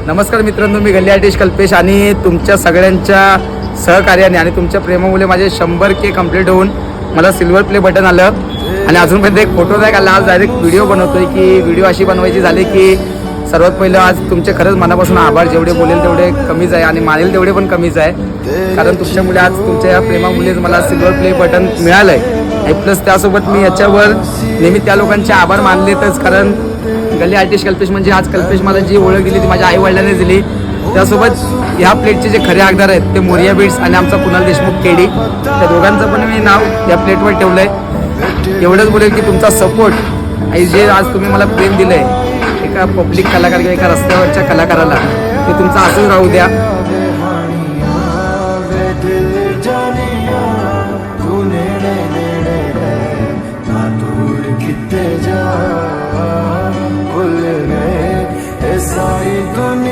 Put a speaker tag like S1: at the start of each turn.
S1: नमस्कार मित्रांनो, मी गल्ली आर्टिस्ट कल्पेश आणि तुमच्या सगळ्यांच्या सहकार्याने आणि तुमच्या प्रेमामुळे माझे 100K कंप्लीट होऊन मला सिल्वर प्ले बटन आलं आणि अजूनपर्यंत एक फोटो नाही काढला. आज डायरेक्ट व्हिडिओ बनवतोय की व्हिडिओ अशी बनवायची झाली की सर्वात पहिलं आज तुमचे खरंच मनापासून आभार. जेवढे बोलेल तेवढे कमीच आहे आणि मानेल तेवढे पण कमीच आहे, कारण तुमच्यामुळे आज तुमच्या या प्रेमामुळेच मला सिल्वर प्ले बटन मिळालं आहे. आणि प्लस त्यासोबत मी याच्यावर नेहमी त्या लोकांचे आभार मानलेतच, कारण गल्ली आर्टिस्ट कल्पेश म्हणजे आज कल्पेश मला जी ओळख दिली ती माझ्या आई वडिलांनी दिली. त्यासोबत ह्या प्लेटचे जे खरे हकदार आहेत ते मोरिया बीट्स आणि आमचा कुणाल देशमुख केडी, त्या दोघांचं पण मी नाव या प्लेटवर ठेवलं आहे. एवढंच बोलेल की तुमचा सपोर्ट आणि जे आज तुम्ही मला प्रेम दिलं आहे एका पब्लिक कलाकार किंवा एका रस्त्यावरच्या कलाकाराला, ते तुमचं असंच राहू द्या.